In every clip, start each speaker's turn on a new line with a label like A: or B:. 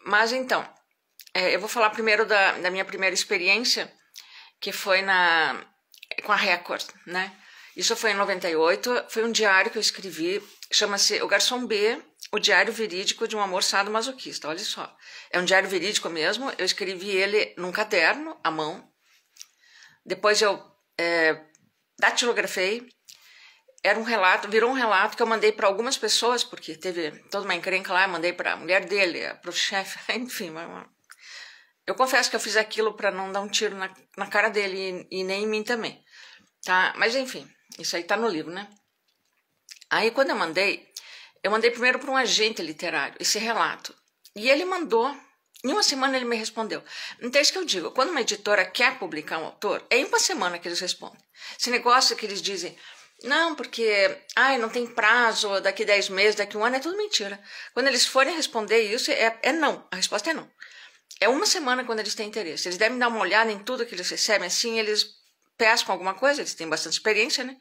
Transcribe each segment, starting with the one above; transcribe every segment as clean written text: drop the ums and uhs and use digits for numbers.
A: Mas então, eu vou falar primeiro da minha primeira experiência, que foi com a Record, né? Isso foi em 98, foi um diário que eu escrevi, chama-se O Garçom B, o Diário Verídico de um Amor Sadomasoquista, olha só. É um diário verídico mesmo, eu escrevi ele num caderno, à mão, depois eu datilografei, era um relato, virou um relato que eu mandei para algumas pessoas, porque teve toda uma encrenca lá, eu mandei para a mulher dele, para o chefe, enfim. Eu confesso que eu fiz aquilo para não dar um tiro na cara dele e nem em mim também, tá? Mas enfim, isso aí tá no livro, né? Aí quando eu mandei primeiro para um agente literário esse relato, e ele mandou, em uma semana ele me respondeu. Então é isso que eu digo, quando uma editora quer publicar um autor, é em uma semana que eles respondem. Esse negócio que eles dizem, não, porque não tem prazo, daqui 10 meses, daqui 1 ano, é tudo mentira. Quando eles forem responder isso, é não, a resposta é não. É uma semana quando eles têm interesse. Eles devem dar uma olhada em tudo que eles recebem, assim, eles pescam alguma coisa, eles têm bastante experiência, né?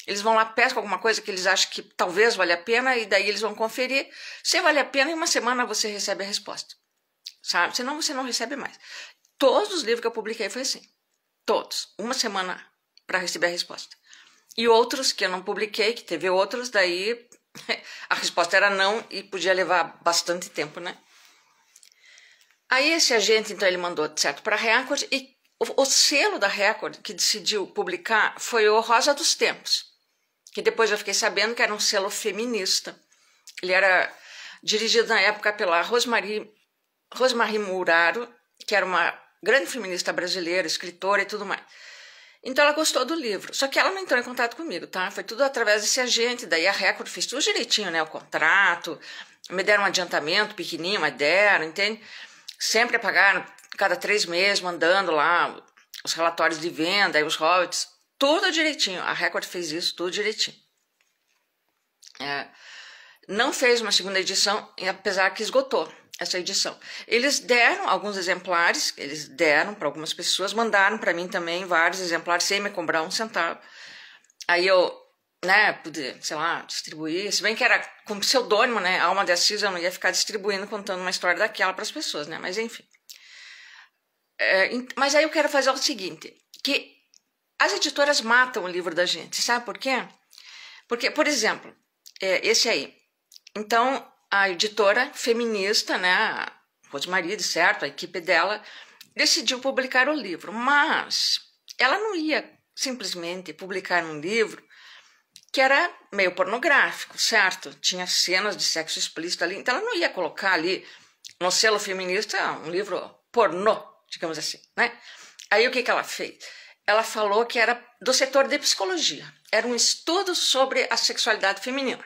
A: Eles vão lá, pescam alguma coisa que eles acham que talvez valha a pena, e daí eles vão conferir. Se vale a pena, em uma semana você recebe a resposta, sabe? Senão você não recebe mais. Todos os livros que eu publiquei foi assim. Todos. Uma semana para receber a resposta. E outros que eu não publiquei, que teve outros, daí a resposta era não e podia levar bastante tempo, né? Aí esse agente, então, ele mandou, certo, para a Record, e o selo da Record que decidiu publicar foi o Rosa dos Tempos, que depois eu fiquei sabendo que era um selo feminista. Ele era dirigido na época pela Rosemarie Muraro, que era uma grande feminista brasileira, escritora e tudo mais. Então ela gostou do livro, só que ela não entrou em contato comigo, tá? Foi tudo através desse agente, daí a Record fez tudo direitinho, né? O contrato, me deram um adiantamento pequenininho, mas deram, entende? Sempre pagaram cada 3 meses, mandando lá os relatórios de venda e os royalties, tudo direitinho. A Record fez isso tudo direitinho. Não fez uma segunda edição, apesar que esgotou essa edição. Eles deram alguns exemplares, eles deram para algumas pessoas, mandaram para mim também vários exemplares, sem me cobrar um centavo. Aí eu, pude, sei lá, distribuir, se bem que era com pseudônimo, né, Alma de Assis, eu não ia ficar distribuindo, contando uma história daquela para as pessoas, né, mas enfim. Mas aí eu quero fazer o seguinte, que as editoras matam o livro da gente, sabe por quê? Porque, por exemplo, esse aí, então a editora feminista, né, a Rosemarie, certo, a equipe dela, decidiu publicar o livro, mas ela não ia simplesmente publicar um livro que era meio pornográfico, certo? Tinha cenas de sexo explícito ali, então ela não ia colocar ali no selo feminista um livro pornô, digamos assim, né? Aí o que ela fez? Ela falou que era do setor de psicologia, era um estudo sobre a sexualidade feminina,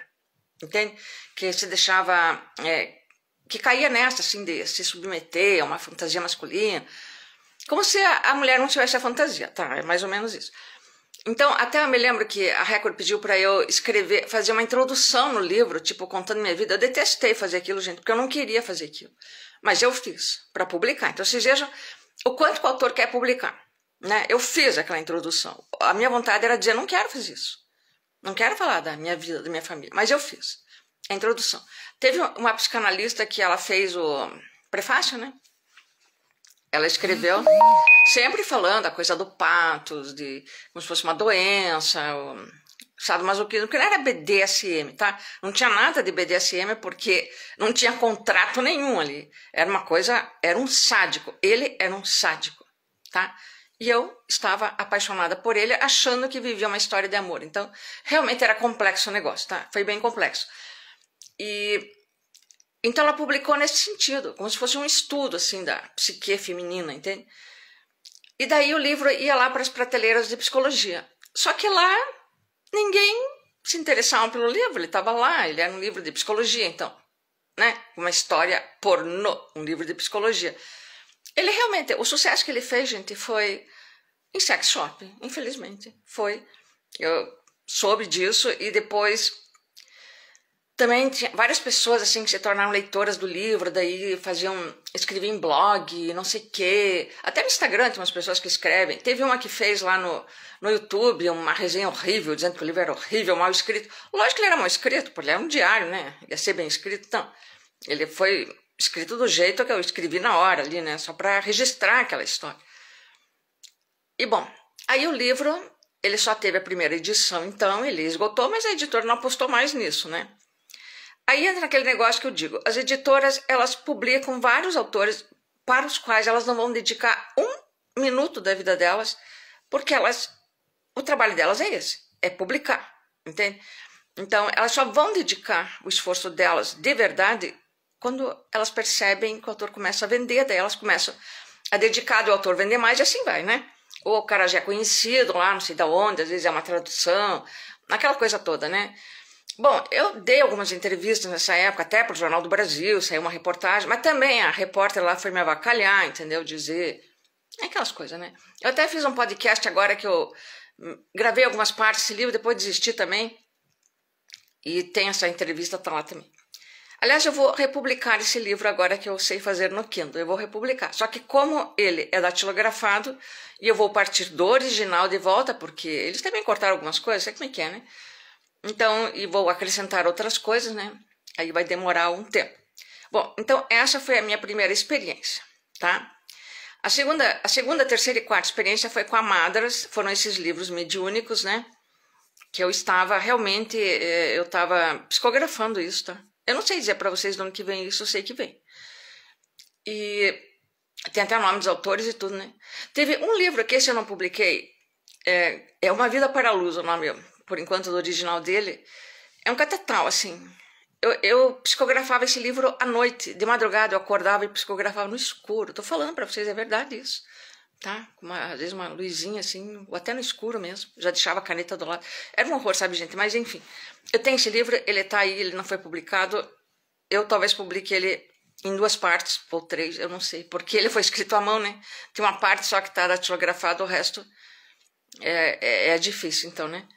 A: entende? Que se deixava, que caía nessa, assim, de se submeter a uma fantasia masculina, como se a mulher não tivesse a fantasia, tá? É mais ou menos isso. Então, até eu me lembro que a Record pediu para eu escrever, fazer uma introdução no livro, tipo, contando minha vida. Eu detestei fazer aquilo, gente, porque eu não queria fazer aquilo. Mas eu fiz, para publicar. Então, vocês vejam o quanto o autor quer publicar, né? Eu fiz aquela introdução. A minha vontade era dizer, não quero fazer isso. Não quero falar da minha vida, da minha família. Mas eu fiz a introdução. Teve uma psicanalista que ela fez o prefácio, né? Ela escreveu sempre falando a coisa do patos, de como se fosse uma doença, o sadomasoquismo, porque não era BDSM, tá? Não tinha nada de BDSM porque não tinha contrato nenhum ali. Era uma coisa, era um sádico. Ele era um sádico, tá? E eu estava apaixonada por ele, achando que vivia uma história de amor. Então, realmente era complexo o negócio, tá? Foi bem complexo. Então ela publicou nesse sentido, como se fosse um estudo, assim, da psique feminina, entende? E daí o livro ia lá para as prateleiras de psicologia. Só que lá ninguém se interessava pelo livro, ele estava lá, ele era um livro de psicologia, então, né? Uma história pornô, um livro de psicologia. Ele realmente, o sucesso que ele fez, gente, foi em sex shop, infelizmente, foi. Eu soube disso e depois também tinha várias pessoas assim que se tornaram leitoras do livro, daí escreviam em blog, não sei o quê. Até no Instagram tem umas pessoas que escrevem. Teve uma que fez lá no YouTube uma resenha horrível, dizendo que o livro era horrível, mal escrito. Lógico que ele era mal escrito, porque ele era um diário, né? Ia ser bem escrito. Então, ele foi escrito do jeito que eu escrevi na hora ali, né? Só para registrar aquela história. E bom, aí o livro, ele só teve a primeira edição, então ele esgotou, mas a editora não apostou mais nisso, né? Aí entra aquele negócio que eu digo, as editoras, elas publicam vários autores para os quais elas não vão dedicar 1 minuto da vida delas, porque o trabalho delas é esse, é publicar, entende? Então, elas só vão dedicar o esforço delas de verdade quando elas percebem que o autor começa a vender, daí elas começam a dedicar do autor vender mais e assim vai, né? Ou o cara já é conhecido lá, não sei de onde, às vezes é uma tradução, aquela coisa toda, né? Bom, eu dei algumas entrevistas nessa época, até para o Jornal do Brasil, saiu uma reportagem, mas também a repórter lá foi me avacalhar, entendeu? Dizer... aquelas coisas, né? Eu até fiz um podcast agora que eu gravei algumas partes desse livro, depois desisti também. E tem essa entrevista, tá lá também. Aliás, eu vou republicar esse livro agora que eu sei fazer no Kindle. Eu vou republicar. Só que como ele é datilografado, e eu vou partir do original de volta, porque eles também cortaram algumas coisas, sei como é que é, né? Então, e vou acrescentar outras coisas, né? Aí vai demorar um tempo. Bom, então essa foi a minha primeira experiência, tá? A segunda, terceira e quarta experiência foi com a Madras, foram esses livros mediúnicos, né? Que eu estava realmente, eu estava psicografando isso, tá? Eu não sei dizer para vocês de onde que vem isso, eu sei que vem. E tem até o nome dos autores e tudo, né? Teve um livro que esse eu não publiquei, é Uma Vida para a Luz, o nome, por enquanto, do original dele. É um catetal, assim. Eu psicografava esse livro à noite, de madrugada, eu acordava e psicografava no escuro. Tô falando para vocês, é verdade isso, tá? Às vezes uma luzinha assim, ou até no escuro mesmo, já deixava a caneta do lado. Era um horror, sabe, gente? Mas enfim, eu tenho esse livro, ele tá aí, ele não foi publicado. Eu talvez publique ele em 2 partes, ou 3, eu não sei, porque ele foi escrito à mão, né? Tem uma parte só que tá datilografado, o resto é difícil, então, né?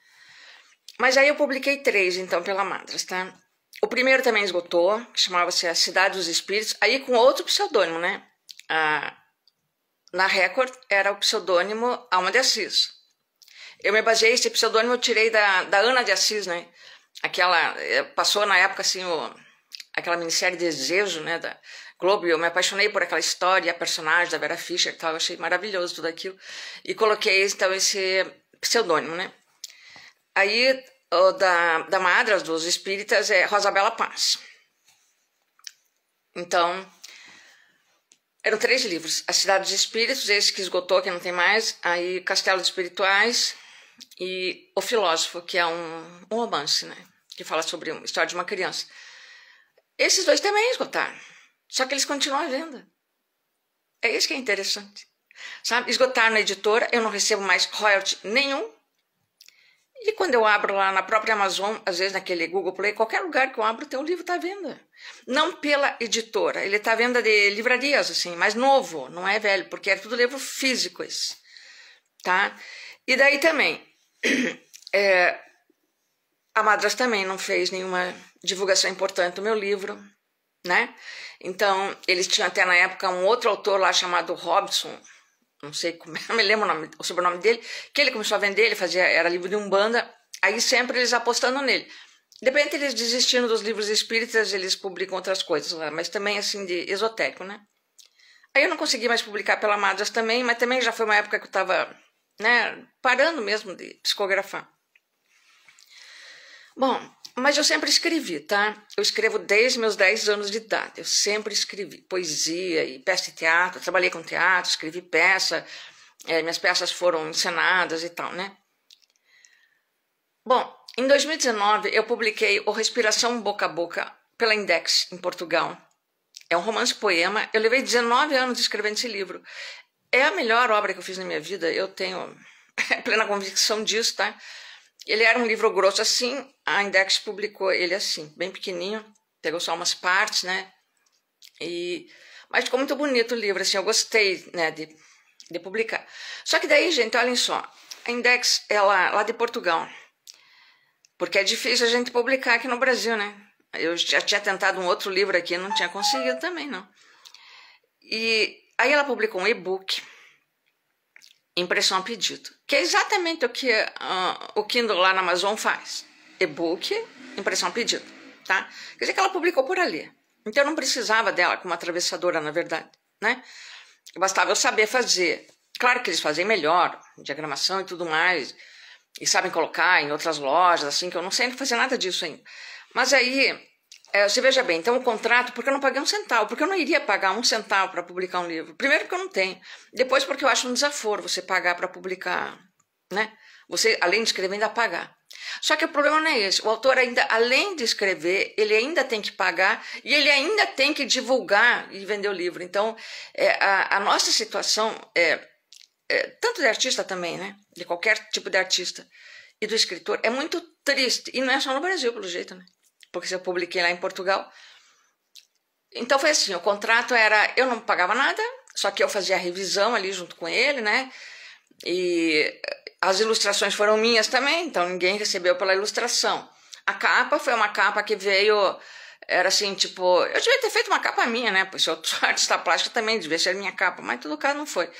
A: Mas aí eu publiquei 3, então, pela Madras, tá? O primeiro também esgotou, que chamava-se A Cidade dos Espíritos, aí com outro pseudônimo, né? Na Record era o pseudônimo Alma de Assis. Eu me baseei, esse pseudônimo eu tirei da Ana de Assis, né? Aquela, passou na época, assim, aquela minissérie Desejo, né, da Globo, e eu me apaixonei por aquela história, a personagem da Vera Fischer e tal, eu achei maravilhoso tudo aquilo, e coloquei, então, esse pseudônimo, né? Aí, o da Madras, dos Espíritas, é Rosabela Paz. Então, eram 3 livros. A Cidade dos Espíritos, esse que esgotou, que não tem mais. Aí, Castelos Espirituais e O Filósofo, que é um romance, né? Que fala sobre a história de uma criança. Esses 2 também esgotaram. Só que eles continuam à venda. É isso que é interessante. Sabe? Esgotaram na editora, eu não recebo mais royalty nenhum. E quando eu abro lá na própria Amazon, às vezes naquele Google Play, qualquer lugar que eu abro, tem um livro tá à venda. Não pela editora, ele tá à venda de livrarias, assim, mas novo, não é velho, porque era tudo livro físico esse, tá? E daí também, a Madras também não fez nenhuma divulgação importante do meu livro, né? Então, eles tinham até na época um outro autor lá chamado Robson, não sei como, não me lembro o sobrenome dele, que ele começou a vender, era livro de Umbanda, aí sempre eles apostando nele. De repente eles desistindo dos livros espíritas, eles publicam outras coisas lá, mas também assim de esotérico, né? Aí eu não consegui mais publicar pela Madras também, mas também já foi uma época que eu estava, né, parando mesmo de psicografar. Bom, mas eu sempre escrevi, tá? Eu escrevo desde meus 10 anos de idade. Eu sempre escrevi poesia e peça de teatro. Trabalhei com teatro, escrevi peça. Minhas peças foram encenadas e tal, né? Bom, em 2019 eu publiquei O Respiração Boca a Boca pela Index, em Portugal. É um romance-poema. Eu levei 19 anos escrevendo esse livro. É a melhor obra que eu fiz na minha vida. Eu tenho plena convicção disso, tá? Ele era um livro grosso assim, a Index publicou ele assim, bem pequenininho, pegou só umas partes, né? Mas ficou muito bonito o livro, assim, eu gostei, né, de publicar. Só que daí, gente, olhem só, a Index é lá de Portugal, porque é difícil a gente publicar aqui no Brasil, né? Eu já tinha tentado um outro livro aqui, não tinha conseguido também, não. E aí ela publicou um e-book, impressão a pedido, que é exatamente o que o Kindle lá na Amazon faz. E-book, impressão a pedido, tá? Quer dizer que ela publicou por ali. Então eu não precisava dela como atravessadora, na verdade, né? Bastava eu saber fazer. Claro que eles fazem melhor, diagramação e tudo mais, e sabem colocar em outras lojas, assim, que eu não sei fazer nada disso ainda. Mas aí, você veja bem, então o contrato, porque eu não paguei um centavo, porque eu não iria pagar um centavo para publicar um livro. Primeiro porque eu não tenho, depois porque eu acho um desaforo você pagar para publicar, né? Você, além de escrever, ainda pagar. Só que o problema não é esse. O autor ainda, além de escrever, ele ainda tem que pagar e ele ainda tem que divulgar e vender o livro. Então, a nossa situação, tanto de artista também, né? De qualquer tipo de artista e do escritor, é muito triste. E não é só no Brasil, pelo jeito, né? Porque eu publiquei lá em Portugal. Então foi assim, o contrato era, eu não pagava nada, só que eu fazia a revisão ali junto com ele, né? E as ilustrações foram minhas também, então ninguém recebeu pela ilustração. A capa foi uma capa que veio, era assim, tipo, eu devia ter feito uma capa minha, né? Pois se eu sou artista plástica também devia ser minha capa, mas em todo caso não foi.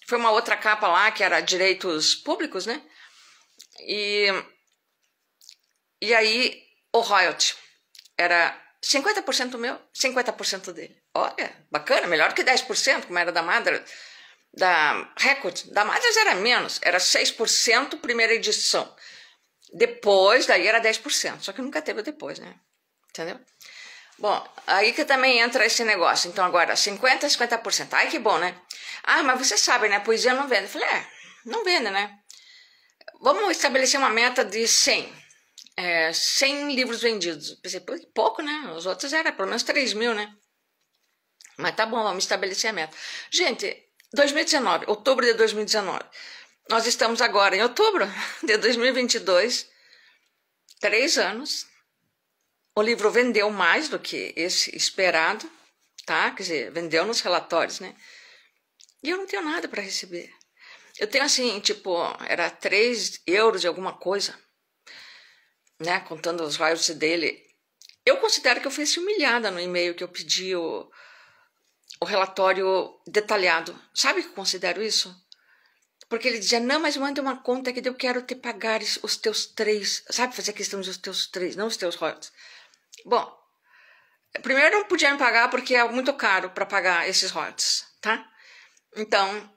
A: Foi uma outra capa lá que era direitos públicos, né? E aí o royalty era 50% meu, 50% dele. Olha, bacana, melhor que 10%, como era da Madras. Da Record, da Madras era menos, era 6% primeira edição. Depois, daí era 10%, só que nunca teve depois, né? Entendeu? Bom, aí que também entra esse negócio. Então agora, 50%, 50%. Ai, que bom, né? Ah, mas você sabe, né? Poesia não vende. Eu falei, não vende, né? Vamos estabelecer uma meta de 100. 100 livros vendidos. Eu pensei, pouco, né? Os outros era pelo menos 3.000, né? Mas tá bom, vamos estabelecer a meta. Gente, 2019, outubro de 2019. Nós estamos agora em outubro de 2022, 3 anos. O livro vendeu mais do que esse esperado, tá? Quer dizer, vendeu nos relatórios, né? E eu não tenho nada para receber. Eu tenho assim, tipo, era 3 euros e alguma coisa, né? Contando os royalties dele. Eu considero que eu fui humilhada no e-mail que eu pedi o relatório detalhado. Sabe que eu considero isso? Porque ele dizia, não, mas manda uma conta que eu quero te pagar os teus 3. Sabe fazer questão dos teus 3, não os teus royalties. Bom, primeiro não podia me pagar porque é muito caro para pagar esses royalties, tá? Então,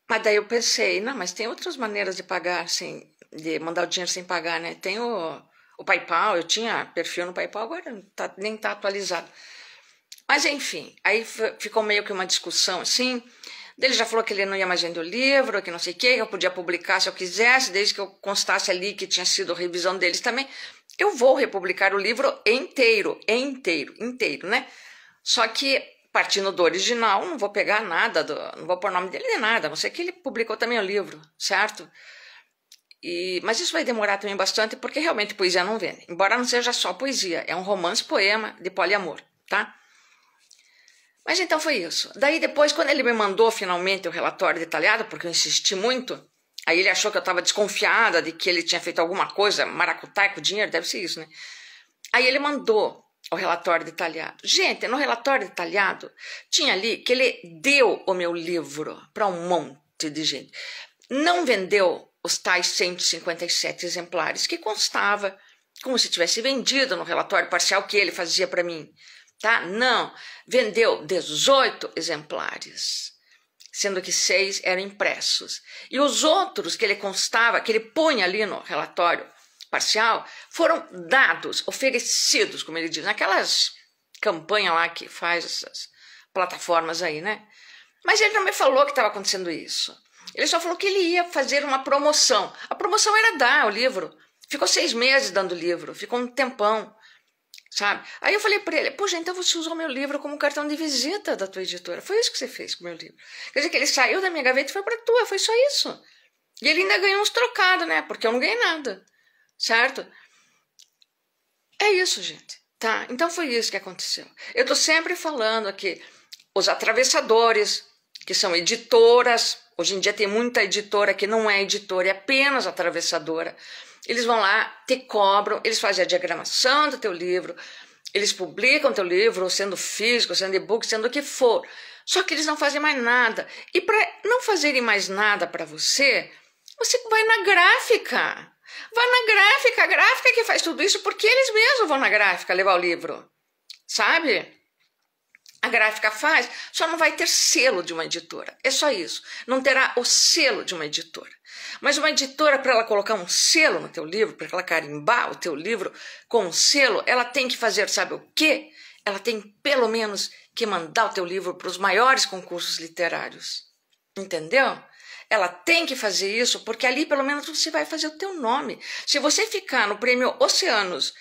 A: mas daí eu pensei, não, mas tem outras maneiras de pagar, de mandar o dinheiro sem pagar, né? Tem o PayPal, eu tinha perfil no PayPal, agora nem tá atualizado. Mas enfim, aí ficou meio que uma discussão assim. Ele já falou que ele não ia mais vender o livro, que não sei o que, eu podia publicar se eu quisesse, desde que eu constasse ali que tinha sido revisão deles também. Eu vou republicar o livro inteiro, né? Só que, partindo do original, não vou pegar nada, não vou pôr nome dele nem nada, a não ser que ele publicou também o livro, certo? Mas isso vai demorar também bastante, porque realmente poesia não vende. Embora não seja só poesia, é um romance-poema de poliamor, tá? Mas então foi isso. Daí depois, quando ele me mandou finalmente o relatório detalhado, porque eu insisti muito, aí ele achou que eu estava desconfiada de que ele tinha feito alguma coisa, maracutaia com dinheiro, deve ser isso, né? Aí ele mandou o relatório detalhado. Gente, no relatório detalhado, tinha ali que ele deu o meu livro para um monte de gente. Não vendeu os tais 157 exemplares que constava como se tivesse vendido no relatório parcial que ele fazia para mim. Tá? Não, vendeu 18 exemplares, sendo que 6 eram impressos. E os outros que ele constava, que ele punha ali no relatório parcial, foram dados, oferecidos, como ele diz, naquelas campanhas lá que faz essas plataformas aí, né? Mas ele não me falou que estava acontecendo isso. Ele só falou que ele ia fazer uma promoção. A promoção era dar o livro. Ficou 6 meses dando o livro, ficou um tempão. Sabe? Aí eu falei para ele, poxa, então você usou meu livro como cartão de visita da tua editora. Foi isso que você fez com o meu livro. Quer dizer que ele saiu da minha gaveta e foi para tua, foi só isso. E ele ainda ganhou uns trocados, né? Porque eu não ganhei nada, certo? É isso, gente, tá? Então foi isso que aconteceu. Eu tô sempre falando aqui, os atravessadores, que são editoras, hoje em dia tem muita editora que não é editora, é apenas atravessadora. Eles vão lá, te cobram, eles fazem a diagramação do teu livro, eles publicam teu livro, sendo físico, sendo e-book, sendo o que for. Só que eles não fazem mais nada. E para não fazerem mais nada para você, você vai na gráfica. Vai na gráfica, a gráfica que faz tudo isso, porque eles mesmos vão na gráfica levar o livro. sabe? A gráfica faz, só não vai ter selo de uma editora. É só isso. Não terá o selo de uma editora. Mas uma editora, para ela colocar um selo no teu livro, para ela carimbar o teu livro com um selo, ela tem que fazer, sabe o quê? Ela tem pelo menos que mandar o teu livro para os maiores concursos literários. Entendeu? Ela tem que fazer isso, porque ali pelo menos você vai fazer o teu nome. Se você ficar no Prêmio Oceanos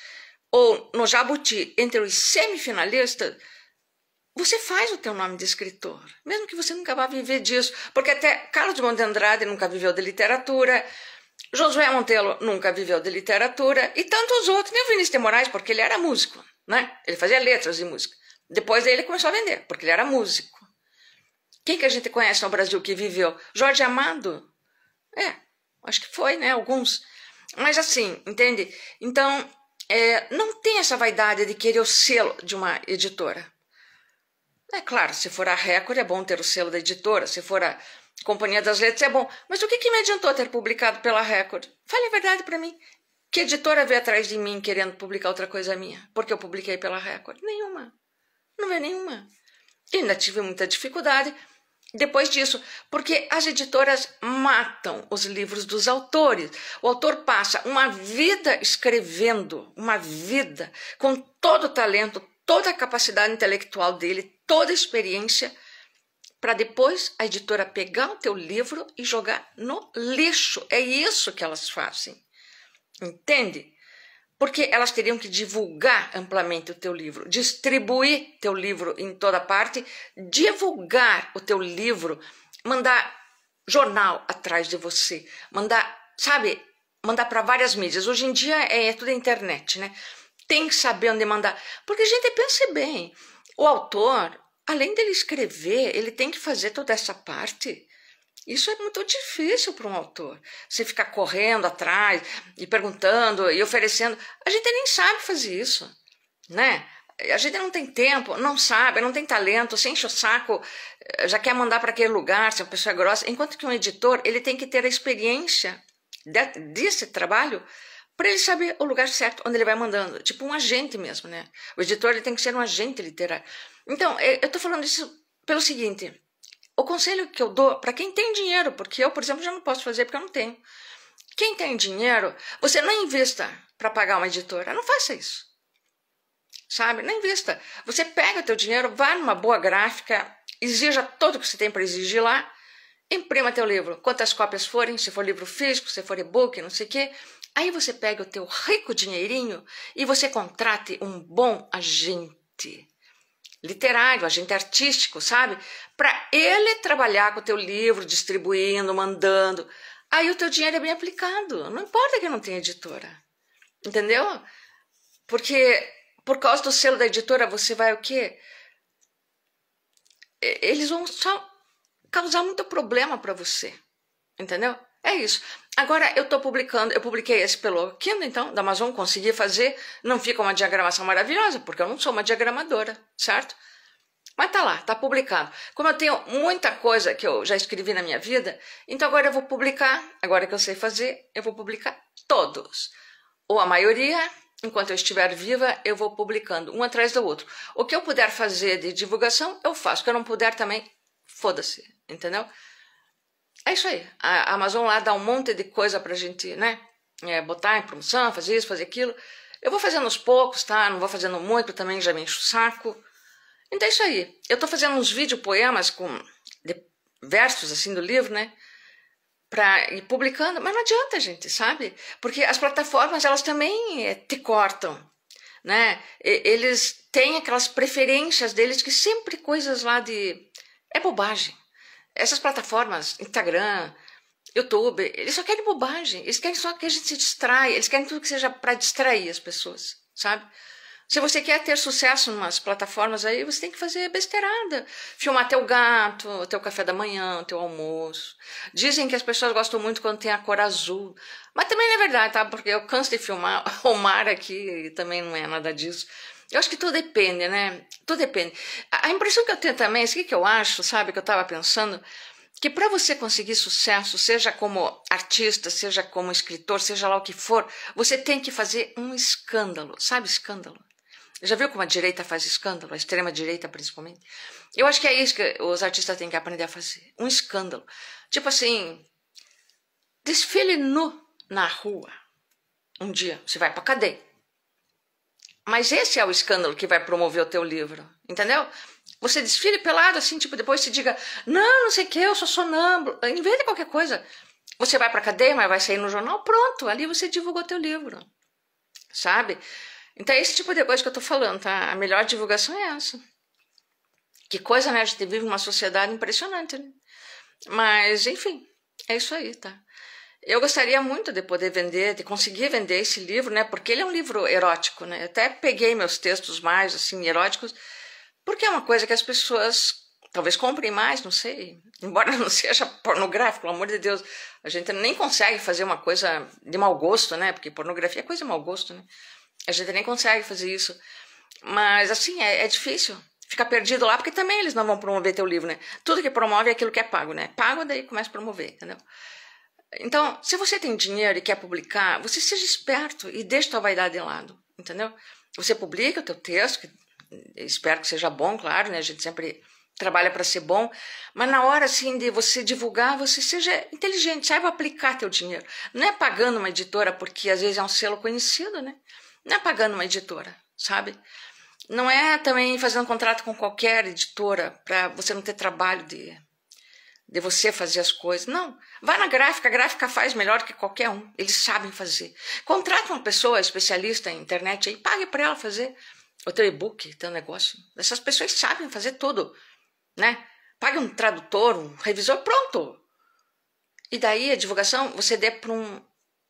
A: ou no Jabuti entre os semifinalistas, você faz o teu nome de escritor, mesmo que você nunca vá viver disso, porque até Carlos Drummond de Andrade nunca viveu de literatura, Josué Monteiro nunca viveu de literatura, e tantos outros, nem o Vinícius de Moraes, porque ele era músico, né? Ele fazia letras de música. Depois daí ele começou a vender, porque ele era músico. Quem que a gente conhece no Brasil que viveu? Jorge Amado? Acho que foi, né? Alguns. Mas assim, entende? Então, não tem essa vaidade de querer o selo de uma editora. É claro, se for a Record é bom ter o selo da editora, se for a Companhia das Letras é bom. Mas o que me adiantou ter publicado pela Record? Fale a verdade para mim. Que editora veio atrás de mim querendo publicar outra coisa minha? Porque eu publiquei pela Record? Nenhuma. Não veio nenhuma. E ainda tive muita dificuldade depois disso, porque as editoras matam os livros dos autores. O autor passa uma vida escrevendo, uma vida, com todo o talento, toda a capacidade intelectual dele, toda a experiência, para depois a editora pegar o teu livro e jogar no lixo. É isso que elas fazem. Entende? Porque elas teriam que divulgar amplamente o teu livro, distribuir teu livro em toda parte, divulgar o teu livro, mandar jornal atrás de você, mandar para várias mídias. Hoje em dia é tudo internet, né? Tem que saber onde mandar. Porque, gente, pense bem, o autor, além dele escrever, ele tem que fazer toda essa parte. Isso é muito difícil para um autor. Você ficar correndo atrás e perguntando e oferecendo. A gente nem sabe fazer isso, né? A gente não tem tempo, não sabe, não tem talento, se enche o saco, já quer mandar para aquele lugar, se a pessoa é grossa. Enquanto que um editor, ele tem que ter a experiência desse trabalho para ele saber o lugar certo onde ele vai mandando. Tipo um agente mesmo, né? O editor, ele tem que ser um agente literário. Então, eu estou falando isso pelo seguinte. O conselho que eu dou para quem tem dinheiro, porque eu, por exemplo, já não posso fazer porque eu não tenho. Quem tem dinheiro, você não invista para pagar uma editora. Não faça isso. Sabe? Não invista. Você pega o teu dinheiro, vai numa boa gráfica, exija tudo que você tem para exigir lá, imprima teu livro. Quantas cópias forem, se for livro físico, se for e-book, não sei o quê. Aí você pega o teu rico dinheirinho e você contrate um bom agente literário, agente artístico, sabe? Para ele trabalhar com o teu livro, distribuindo, mandando. Aí o teu dinheiro é bem aplicado. Não importa que não tenha editora. Entendeu? Porque por causa do selo da editora, você vai o quê? Eles vão só causar muito problema para você. Entendeu? É isso. Agora eu estou publicando, eu publiquei esse pelo Kindle, então, da Amazon, consegui fazer, não fica uma diagramação maravilhosa, porque eu não sou uma diagramadora, certo? Mas tá lá, tá publicado. Como eu tenho muita coisa que eu já escrevi na minha vida, então agora eu vou publicar, agora que eu sei fazer, eu vou publicar todos. Ou a maioria, enquanto eu estiver viva, eu vou publicando um atrás do outro. O que eu puder fazer de divulgação, eu faço. O que eu não puder também, foda-se, entendeu? É isso aí. A Amazon lá dá um monte de coisa pra gente, né? Botar em promoção, fazer isso, fazer aquilo. Eu vou fazendo aos poucos, tá? Não vou fazendo muito, também já me encho o saco. Então é isso aí. Eu tô fazendo uns poemas com versos assim do livro, né? Pra ir publicando. Mas não adianta, gente, sabe? Porque as plataformas, elas também te cortam, né? Eles têm aquelas preferências deles que sempre coisas lá de... É bobagem. Essas plataformas, Instagram, YouTube, eles só querem bobagem. Eles querem só que a gente se distraia. Eles querem tudo que seja para distrair as pessoas, sabe? Se você quer ter sucesso em umas plataformas aí, você tem que fazer besteirada. Filmar teu gato, teu café da manhã, teu almoço. Dizem que as pessoas gostam muito quando tem a cor azul. Mas também não é verdade, tá? Porque eu canso de filmar o mar aqui e também não é nada disso. Eu acho que tudo depende, né? Tudo depende. A impressão que eu tenho também, isso que eu acho, sabe, que eu estava pensando, que para você conseguir sucesso, seja como artista, seja como escritor, seja lá o que for, você tem que fazer um escândalo, sabe, escândalo? Já viu como a direita faz escândalo? A extrema-direita, principalmente? Eu acho que é isso que os artistas têm que aprender a fazer. Um escândalo. Tipo assim, desfile nu na rua. Um dia, você vai pra cadeia. Mas esse é o escândalo que vai promover o teu livro, entendeu? Você desfile pelado, assim, tipo, depois se diga, não sei o que, eu sou sonâmbulo. Invente qualquer coisa. Você vai pra cadeia, mas vai sair no jornal, pronto, ali você divulgou teu livro, sabe? Então é esse tipo de coisa que eu tô falando, tá? A melhor divulgação é essa. Que coisa, né? A gente vive uma sociedade impressionante, né? Mas, enfim, é isso aí, tá? Eu gostaria muito de poder vender, de conseguir vender esse livro, né? Porque ele é um livro erótico, né? Eu até peguei meus textos mais, assim, eróticos, porque é uma coisa que as pessoas talvez comprem mais, não sei. Embora não seja pornográfico, pelo amor de Deus. A gente nem consegue fazer uma coisa de mau gosto, né? Porque pornografia é coisa de mau gosto, né? A gente nem consegue fazer isso. Mas, assim, é difícil ficar perdido lá, porque também eles não vão promover teu livro, né? Tudo que promove é aquilo que é pago, né? Pago, daí começa a promover, entendeu? Então, se você tem dinheiro e quer publicar, você seja esperto e deixe tua vaidade de lado, entendeu? Você publica o teu texto, que espero que seja bom, claro, né? A gente sempre trabalha para ser bom, mas na hora, assim, de você divulgar, você seja inteligente, saiba aplicar teu dinheiro. Não é pagando uma editora, porque às vezes é um selo conhecido, né? Não é pagando uma editora, sabe? Não é também fazendo contrato com qualquer editora para você não ter trabalho de você fazer as coisas. Não, vai na gráfica, a gráfica faz melhor que qualquer um, eles sabem fazer. Contrata uma pessoa especialista em internet e pague para ela fazer o teu e-book, teu negócio. Essas pessoas sabem fazer tudo, né? Pague um tradutor, um revisor, pronto. E daí a divulgação você dê para um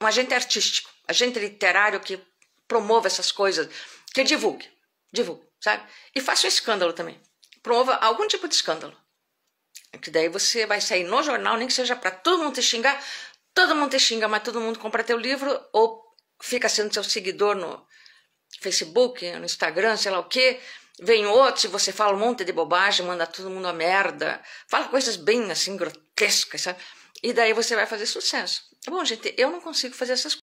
A: agente artístico, agente literário que promova essas coisas, que divulgue, sabe? E faça um escândalo também. Promova algum tipo de escândalo. Que daí você vai sair no jornal, nem que seja para todo mundo te xingar, todo mundo te xinga, mas todo mundo compra teu livro ou fica sendo seu seguidor no Facebook, no Instagram, sei lá o quê. Vem outros e você fala um monte de bobagem, manda todo mundo a merda, fala coisas bem assim grotescas, sabe? E daí você vai fazer sucesso. Bom, gente, eu não consigo fazer essas coisas.